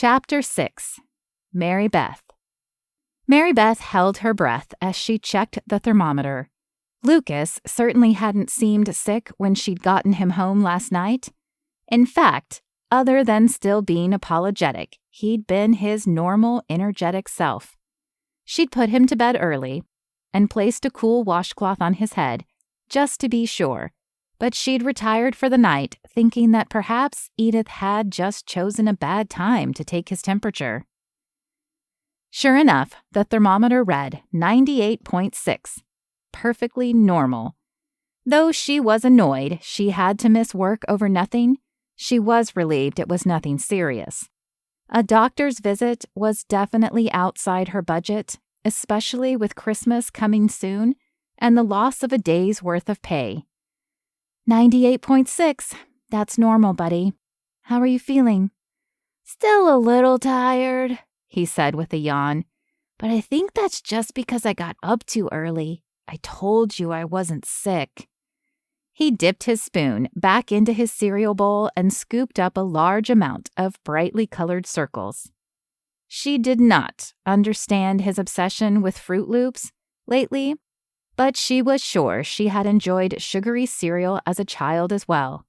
Chapter 6. Merribeth. Merribeth held her breath as she checked the thermometer. Lucas certainly hadn't seemed sick when she'd gotten him home last night. In fact, other than still being apologetic, he'd been his normal, energetic self. She'd put him to bed early and placed a cool washcloth on his head, just to be sure, but she'd retired for the night thinking that perhaps Edith had just chosen a bad time to take his temperature. Sure enough, the thermometer read 98.6, perfectly normal. Though she was annoyed she had to miss work over nothing, she was relieved it was nothing serious. A doctor's visit was definitely outside her budget, especially with Christmas coming soon and the loss of a day's worth of pay. 98.6, that's normal, buddy. How are you feeling? Still a little tired, he said with a yawn, but I think that's just because I got up too early. I told you I wasn't sick. He dipped his spoon back into his cereal bowl and scooped up a large amount of brightly colored circles. She did not understand his obsession with Fruit Loops lately, but she was sure she had enjoyed sugary cereal as a child as well.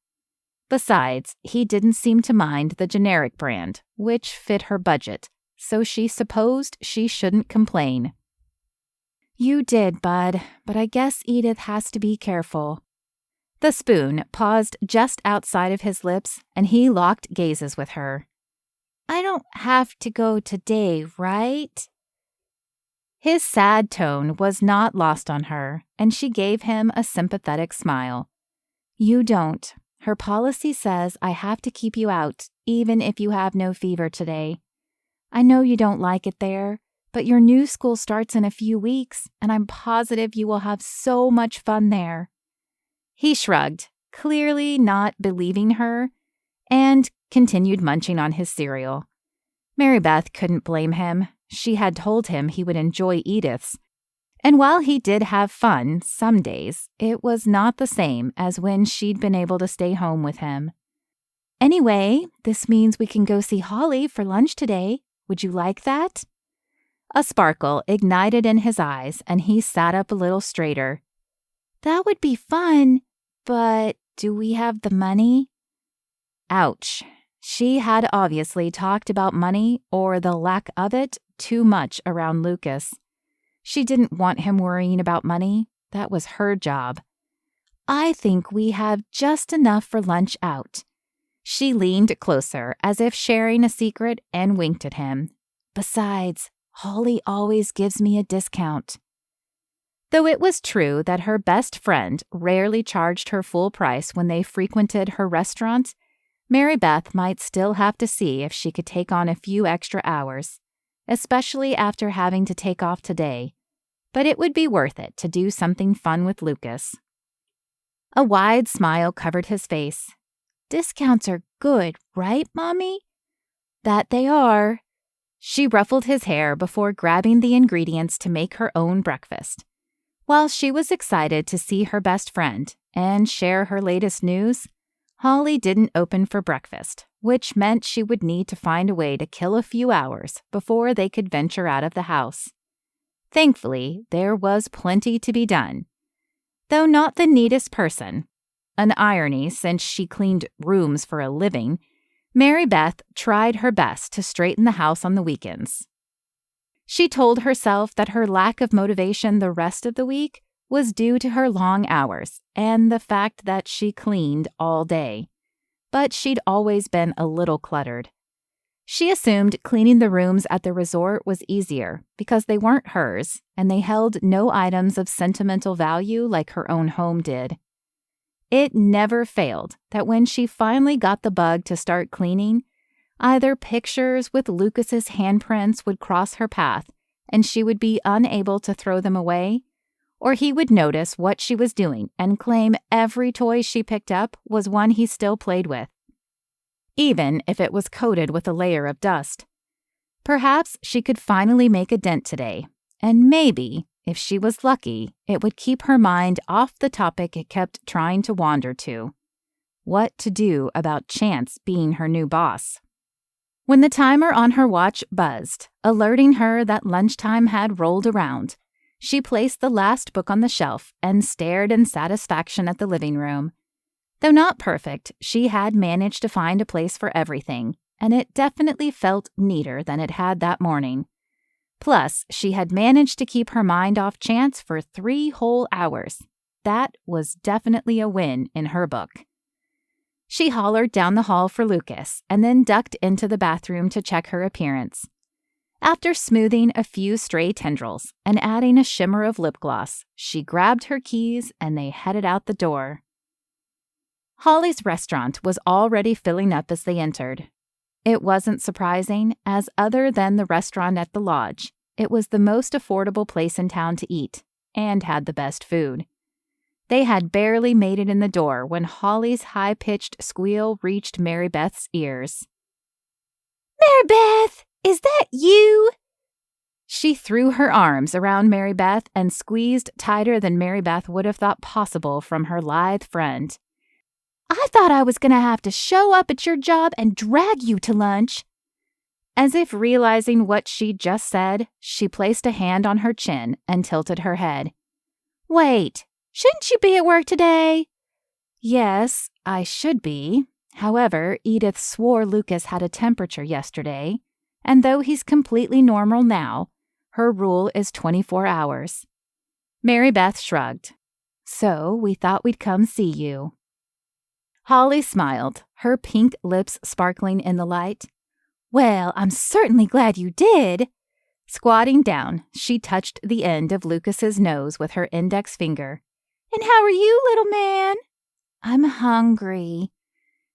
Besides, he didn't seem to mind the generic brand, which fit her budget, so she supposed she shouldn't complain. You did, bud, but I guess Edith has to be careful. The spoon paused just outside of his lips, and he locked gazes with her. I don't have to go today, right? His sad tone was not lost on her, and she gave him a sympathetic smile. You don't. Her policy says I have to keep you out, even if you have no fever today. I know you don't like it there, but your new school starts in a few weeks, and I'm positive you will have so much fun there. He shrugged, clearly not believing her, and continued munching on his cereal. Merribeth couldn't blame him. She had told him he would enjoy Edith's. And while he did have fun some days, it was not the same as when she'd been able to stay home with him. Anyway, this means we can go see Holly for lunch today. Would you like that? A sparkle ignited in his eyes, and he sat up a little straighter. That would be fun, but do we have the money? Ouch. She had obviously talked about money, or the lack of it, too much around Lucas. She didn't want him worrying about money. That was her job. I think we have just enough for lunch out. She leaned closer, as if sharing a secret, and winked at him. Besides, Holly always gives me a discount. Though it was true that her best friend rarely charged her full price when they frequented her restaurant, Merribeth might still have to see if she could take on a few extra hours, especially after having to take off today. But it would be worth it to do something fun with Lucas. A wide smile covered his face. Discounts are good, right, Mommy? That they are. She ruffled his hair before grabbing the ingredients to make her own breakfast. While she was excited to see her best friend and share her latest news, Holly didn't open for breakfast, which meant she would need to find a way to kill a few hours before they could venture out of the house. Thankfully, there was plenty to be done. Though not the neatest person, an irony since she cleaned rooms for a living, Merribeth tried her best to straighten the house on the weekends. She told herself that her lack of motivation the rest of the week was due to her long hours and the fact that she cleaned all day. But she'd always been a little cluttered. She assumed cleaning the rooms at the resort was easier because they weren't hers and they held no items of sentimental value like her own home did. It never failed that when she finally got the bug to start cleaning, either pictures with Lucas's handprints would cross her path and she would be unable to throw them away, or he would notice what she was doing and claim every toy she picked up was one he still played with, even if it was coated with a layer of dust. Perhaps she could finally make a dent today, and maybe, if she was lucky, it would keep her mind off the topic it kept trying to wander to: what to do about Chance being her new boss. When the timer on her watch buzzed, alerting her that lunchtime had rolled around, she placed the last book on the shelf and stared in satisfaction at the living room. Though not perfect, she had managed to find a place for everything, and it definitely felt neater than it had that morning. Plus, she had managed to keep her mind off Chance for 3 whole hours. That was definitely a win in her book. She hollered down the hall for Lucas and then ducked into the bathroom to check her appearance. After smoothing a few stray tendrils and adding a shimmer of lip gloss, she grabbed her keys and they headed out the door. Holly's restaurant was already filling up as they entered. It wasn't surprising, as other than the restaurant at the lodge, it was the most affordable place in town to eat and had the best food. They had barely made it in the door when Holly's high-pitched squeal reached Merribeth's ears. "Merribeth, is that you?" She threw her arms around Merribeth and squeezed tighter than Merribeth would have thought possible from her lithe friend. "I thought I was going to have to show up at your job and drag you to lunch." As if realizing what she just said, she placed a hand on her chin and tilted her head. "Wait, shouldn't you be at work today?" "Yes, I should be. However, Edith swore Lucas had a temperature yesterday, and though he's completely normal now, her rule is 24 hours. Merribeth shrugged. "So we thought we'd come see you." Holly smiled, her pink lips sparkling in the light. "Well, I'm certainly glad you did." Squatting down, she touched the end of Lucas's nose with her index finger. "And how are you, little man?" "I'm hungry."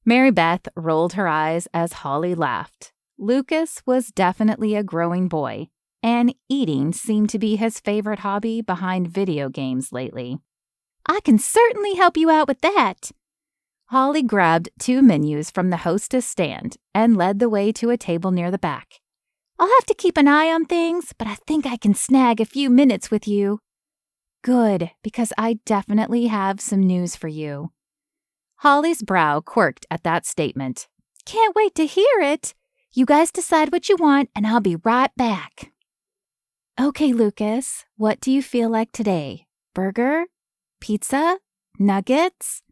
Merribeth rolled her eyes as Holly laughed. Lucas was definitely a growing boy, and eating seemed to be his favorite hobby behind video games lately. "I can certainly help you out with that." Holly grabbed 2 menus from the hostess stand and led the way to a table near the back. "I'll have to keep an eye on things, but I think I can snag a few minutes with you." "Good, because I definitely have some news for you." Holly's brow quirked at that statement. "Can't wait to hear it. You guys decide what you want, and I'll be right back." "Okay, Lucas, what do you feel like today? Burger? Pizza? Nuggets?"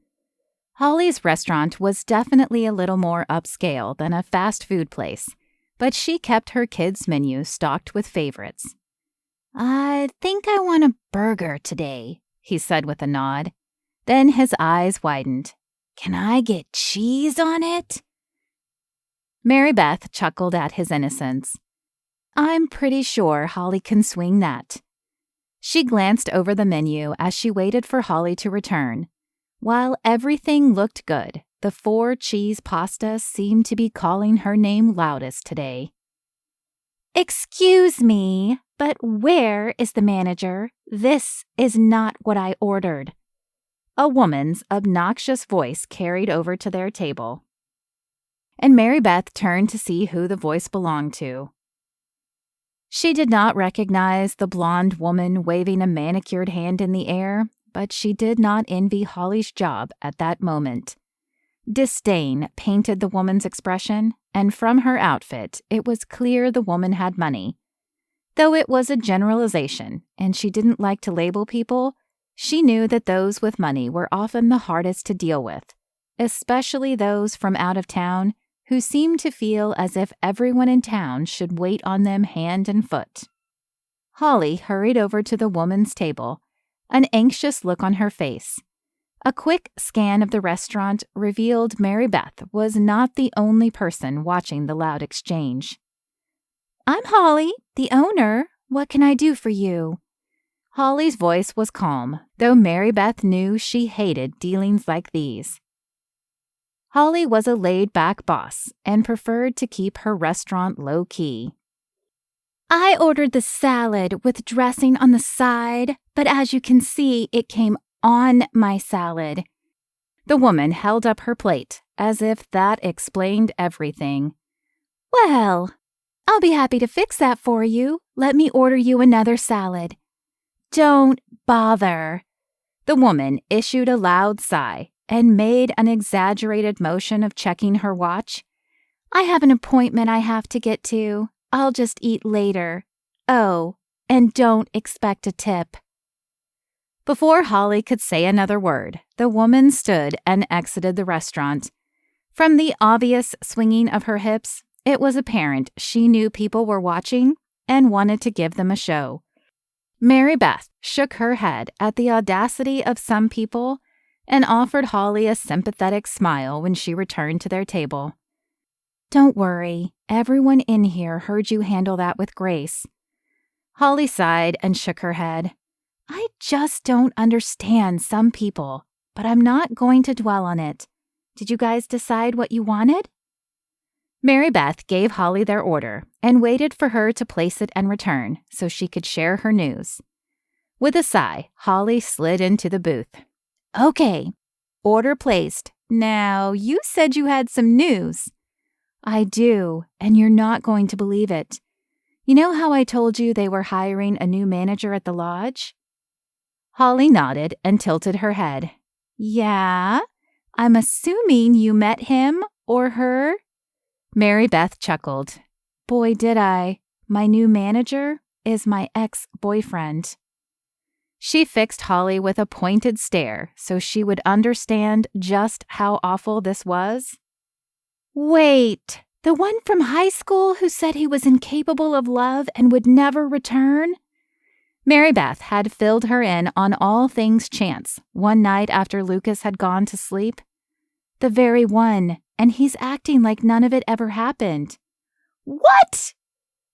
Holly's restaurant was definitely a little more upscale than a fast food place, but she kept her kids' menu stocked with favorites. "I think I want a burger today," he said with a nod. Then his eyes widened. "Can I get cheese on it?" Merribeth chuckled at his innocence. "I'm pretty sure Holly can swing that." She glanced over the menu as she waited for Holly to return. While everything looked good, the 4-cheese pasta seemed to be calling her name loudest today. "Excuse me, but where is the manager? This is not what I ordered." A woman's obnoxious voice carried over to their table, and Merribeth turned to see who the voice belonged to. She did not recognize the blonde woman waving a manicured hand in the air, but she did not envy Holly's job at that moment. Disdain painted the woman's expression, and from her outfit, it was clear the woman had money. Though it was a generalization, and she didn't like to label people, she knew that those with money were often the hardest to deal with, especially those from out of town who seemed to feel as if everyone in town should wait on them hand and foot. Holly hurried over to the woman's table, an anxious look on her face. A quick scan of the restaurant revealed Merribeth was not the only person watching the loud exchange. "I'm Holly, the owner. What can I do for you?" Holly's voice was calm, though Merribeth knew she hated dealings like these. Holly was a laid-back boss and preferred to keep her restaurant low-key. "I ordered the salad with dressing on the side, but as you can see, it came on my salad." The woman held up her plate, as if that explained everything. "Well, I'll be happy to fix that for you. Let me order you another salad." "Don't bother." The woman issued a loud sigh and made an exaggerated motion of checking her watch. I have an appointment I have to get to. I'll just eat later. Oh, and don't expect a tip." Before Holly could say another word, the woman stood and exited the restaurant. From the obvious swinging of her hips, it was apparent she knew people were watching and wanted to give them a show. Merribeth shook her head at the audacity of some people and offered Holly a sympathetic smile when she returned to their table. "Don't worry, everyone in here heard you handle that with grace." Holly sighed and shook her head. "I just don't understand some people, but I'm not going to dwell on it. Did you guys decide what you wanted?" Merribeth gave Holly their order and waited for her to place it and return so she could share her news. With a sigh, Holly slid into the booth. "Okay, order placed. Now, you said you had some news." "I do, and you're not going to believe it. You know how I told you they were hiring a new manager at the lodge?" Holly nodded and tilted her head. "Yeah? I'm assuming you met him or her?" Merribeth chuckled. "Boy, did I. My new manager is my ex-boyfriend." She fixed Holly with a pointed stare so she would understand just how awful this was. "Wait, the one from high school who said he was incapable of love and would never return?" Merribeth had filled her in on all things Chance one night after Lucas had gone to sleep. "The very one, and he's acting like none of it ever happened." "What?"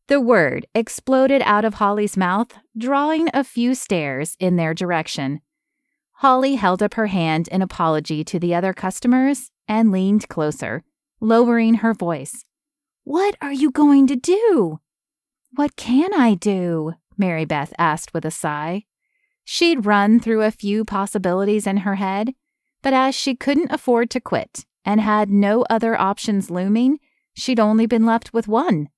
The word exploded out of Holly's mouth, drawing a few stares in their direction. Holly held up her hand in apology to the other customers and leaned closer, lowering her voice. "What are you going to do?" "What can I do?" Merribeth asked with a sigh. She'd run through a few possibilities in her head, but as she couldn't afford to quit and had no other options looming, she'd only been left with one.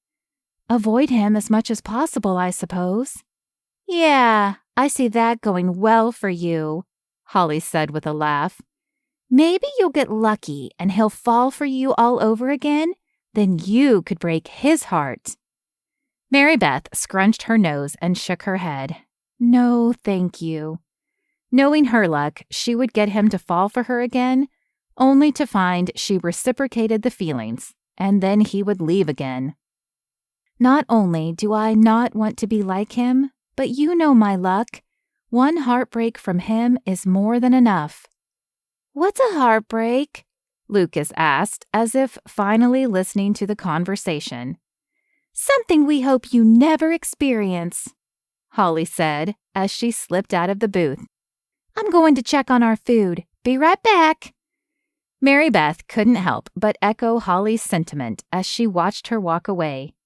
"Avoid him as much as possible, I suppose." "Yeah, I see that going well for you," Holly said with a laugh. "Maybe you'll get lucky and he'll fall for you all over again. Then you could break his heart." Merribeth scrunched her nose and shook her head. "No, thank you." Knowing her luck, she would get him to fall for her again, only to find she reciprocated the feelings, and then he would leave again. "Not only do I not want to be like him, but you know my luck. One heartbreak from him is more than enough." "What's a heartbreak?" Lucas asked, as if finally listening to the conversation. "Something we hope you never experience," Holly said as she slipped out of the booth. "I'm going to check on our food. Be right back." Merribeth couldn't help but echo Holly's sentiment as she watched her walk away.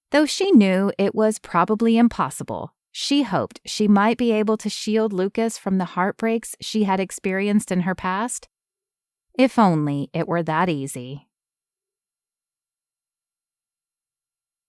Though she knew it was probably impossible, she hoped she might be able to shield Lucas from the heartbreaks she had experienced in her past. If only it were that easy.